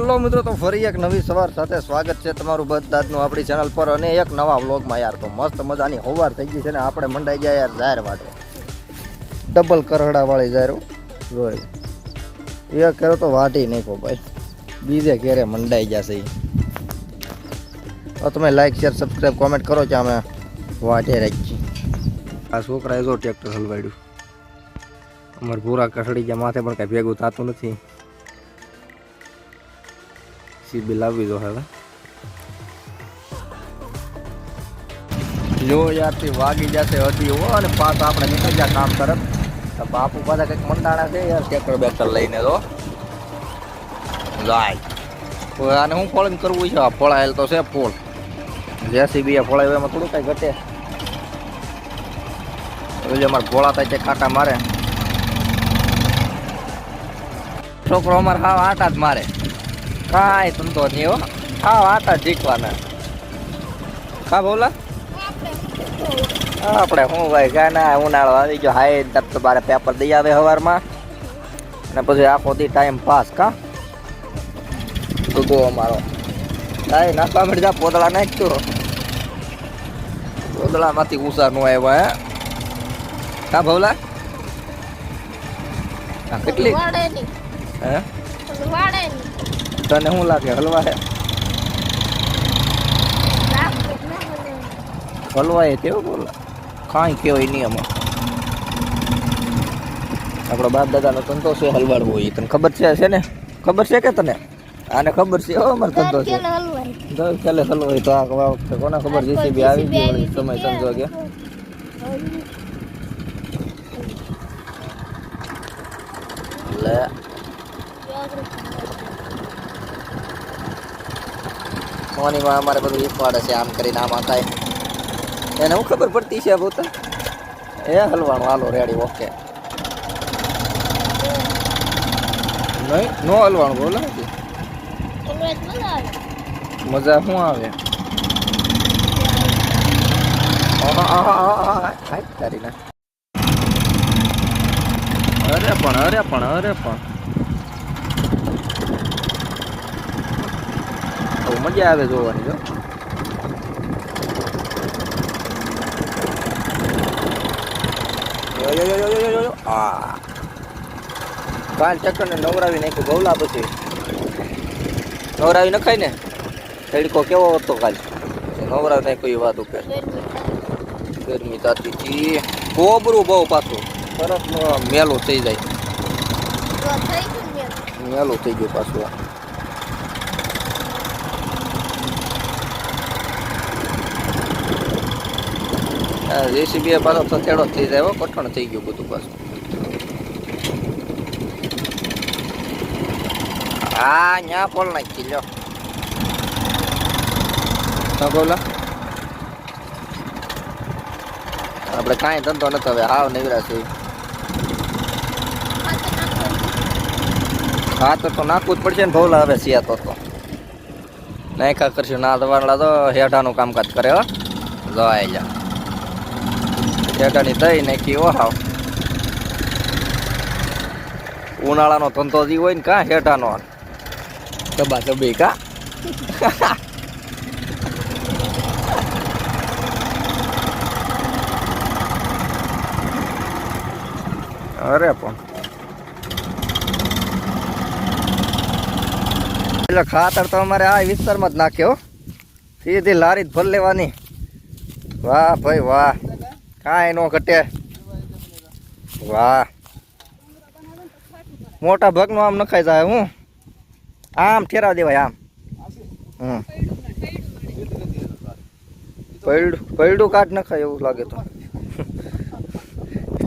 Hello મિત્રો, તો ફરી એક નવી સવાર સાથે સ્વાગત છે તમારું બધાનું આપણી ચેનલ પર અને એક નવા વ્લોગમાં. યાર તો મસ્ત મજાની સવાર થઈ ગઈ છે ને આપણે મંડાઈ ગયા યાર જાહેર વાટવા. ડબલ કરહડા વાળી જાહેર જોઈ એક કરે તો વાટી નાખો ભાઈ, બીજે ઘેરે મંડાઈ જશે. તો તમે લાઈક શેર સબસ્ક્રાઈબ કોમેન્ટ કરો કે અમે વાટે રાખીએ. આ છોકરાએ જો ટ્રેક્ટર હલવાડ્યું. અમારે પૂરા કસડી ગયા, માથે પણ કાંઈ ભેગું થતું નથી. સીબી લાવવી જો હવે જો યારથી વાગી જશે હજી હો, અને પાછા આપણે નીકળી ગયા કામ તરફ. તો બાપુ પાછા કંઈક મંડાણા છે યાર ટ્રેક્ટર બેક્ટર લઈને. તો જાય આને હું ફોળીને કરવું છે. ફોળાયેલ તો છે ફોળ, જેસીબી ફોળાય એમાં થોડું કાંઈ ઘટે. એટલે અમારે ફોળા થાય છે કાંટા મારે. છોકરો અમારે હાવ આટા જ મારે, કાંઈ ધંધો નહીં હો. હાવ આટા શીખવાના. હા બોલા આપણે શું ભાઈ ગાના ઉનાળો આવી ગયો. હાઈ તો બારે પેપર દઈ આવે સવારમાં, અને પછી આખો દી ટાઈમ પાસ. કા ગો અમારો કાંઈ નાખવા મળી જા. પોદળા નાખ્યો, પોદળામાંથી ઉષા નો આવ્યો. હે કા ભવલા કેટલી હે તને શું લાગે હલવા હે? હલવા એ કેવું બોલ કાંઈ કેવાય નહીં. આમાં આપણો બાપ દાદાનો ધંધો છે હલવાડવો. હોય તને ખબર છે ને? ખબર છે કે તને? આને ખબર છે હો અમારો ધંધો છે. ચાલે હલવાય તો આ વખતે કોને ખબર જેસીબી આવી ગઈ સમય સમજો કે લે મોનીમાં અમારે બધું શીખવાડે છે. આમ કરીને આમાં થાય એને હું ખબર પડતી છે પોતા એ હલવાનું. હાલો રેડી ઓકે. નહીં નો હલવાનું બોલો મજા શું આવે? તારી ના અરે પણ મજા આવે જોવાની. જો કાલ ટ્રેક્ટર ને નવરાવી નાખ્યું ગૌલા. પછી નવરાવી નખાય ને તડકો કેવો હતો કાલ. નવરાવી નાખ્યું એ વાત ઉપર ગરમી થતી હતી. કોબરું બહુ પાછું તરત મેલું થઈ જાય. મેલું થઈ ગયું પાછું. જેસીબી પાછો થથેડો થઈ જાય. કઠણ થઈ ગયું બધું પાછું. હા ન્યા પોલ નાખી લો બોલા. આપણે કાંઈ ધંધો નથી હવે, હાવ નીવરા છે. હા તો નાખવું જ પડશે ને ભવલા. હવે સિયા તો નાખા કરશું. ના દવાડા તો હેઠાનું કામકાજ કરે. હો જવાય જા હેઠાની દઈ નાખી. ઓ હાવ ઉનાળાનો ધંધો જે હોય ને કાં હેઠાનો દબા દબી. કા અરે પણ એટલે ખાતર તો અમારે આ વિસ્તારમાં જ નાખ્યો. સીધી લારી જ ભર લેવાની. વાહ ભાઈ વાહ, કાંઈ નો ઘટે. વાહ મોટા ભાગનું આમ નખાઈ જાય. હું આમ ઠેરાવ દેવાય આમ. પૈડું કાઢ નખાય એવું લાગે તો.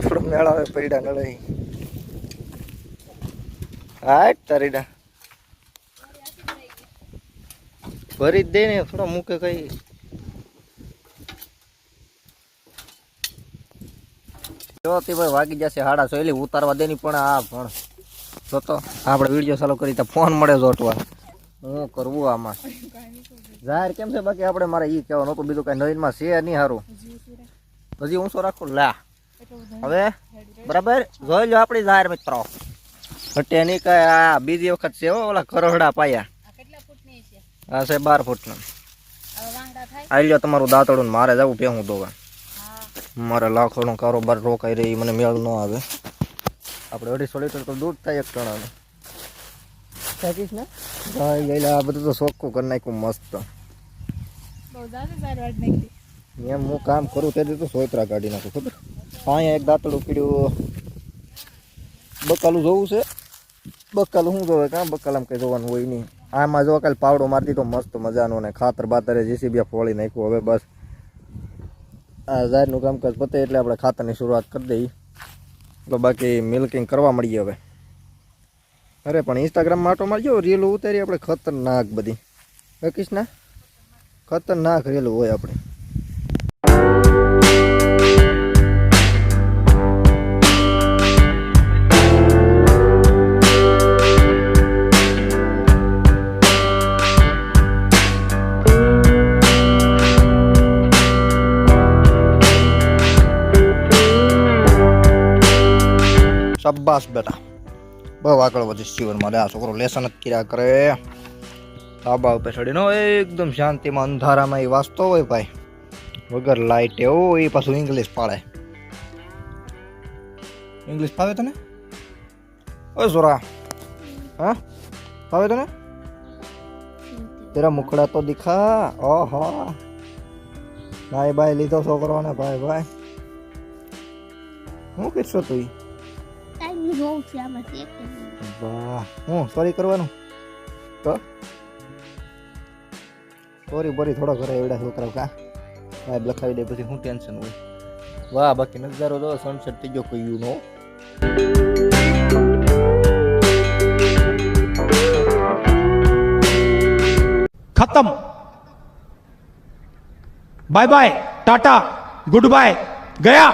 થોડો મેળાવે પૈડા નળાઈ. હા તારીડા ભરી જ દે ને થોડો મૂકે કઈ. જોતી ભાઈ વાગી જશે 6:30. ઉતારવા દેની પણ આ પણ જોતો આપણે વિડીયો ચાલુ કરી તો ફોન મળે જોટવા. હું કરવું આમાં જાહેર કેમ છે? બાકી આપણે મારે ઈ કહેવાનું હતું, બીજું કાંઈ નવીનમાં છે નહીં. સારું હજી ઊંચો રાખો. લા હવે બરાબર જોઈ લો આપણી જાહેર મિત્રો. ઘટે નહીં કાંઈ. આ બીજી વખત છે ઓલા કરહડા પાયા. આ છે 12 ફૂટનો. હવે વાંગડા થાય. આઈ લ્યો તમારું દાંતડું ને મારે જવું ભેહું ધોવા. હા. મારે લાખોનો કારોબાર રોકાઈ રહી મને મેળ ન આવે. આપણે 250 લીટર તો દૂધ થાય એક ટણાનું. થાકીશ ને? હા એટલે આ બધું તો ચોખ્ખું કરી નાખ્યું મસ્ત. બહુ જાજુ સારી વાત નાખી. એમ હું કામ કરું તે તો સોયત્રા કાઢી નાખું ખબર. અહીંયા એક દાંતડું પીડ્યું. બકાલું જોવું છે. બકાલું શું જોવે કાં બકાલામાં કંઈ જોવાનું હોય નહીં. આમાં જો કાલે પાવડો મારતી તો મસ્ત મજાનો ને ખાતર બાતરે જેસીબી ફોળી નાખ્યું. હવે બસ આ ઝાડનું કામકાજ પતે એટલે આપણે ખાતરની શરૂઆત કરી દઈએ. તો બાકી મિલ્કિંગ કરવા મળીએ હવે. અરે પણ ઇન્સ્ટાગ્રામમાં આટો મારજો રીલ ઉતારી આપણે ખતરનાક બધી. કૃષ્ણા ખતરનાક રીલ હોય આપણે. શાબાશ બેટા બહુ આગળ વધીશ જીવનમાં. આ છોકરો લેસન જ કર્યા કરે. ધાબા ઉપર ચડીને એકદમ શાંતિમાં અંધારામાં એ વાંચતો હોય ભાઈ વગર લાઇટ એવું. એ પાછું ઇંગ્લિશ પાડે. ઇંગ્લિશ ફાવે તને? ઓ સોરા હા ફાવે તને? તેરા મુખડા તો દિખા. ઓહો ભાઈ ભાઈ લીધો છોકરો ને ભાઈ ભાઈ. હું કીધું તું? વાહ હું સોરી કરવાનું તો સોરી બોરી થોડો કરે એવડા છોકરા કા સાહેબ લખાવી દે પછી શું ટેન્શન હોય. વાહ બાકી નજારો તો સનસેટ થઈ ગયો કયું નો. खत्म bye bye tata goodbye गया.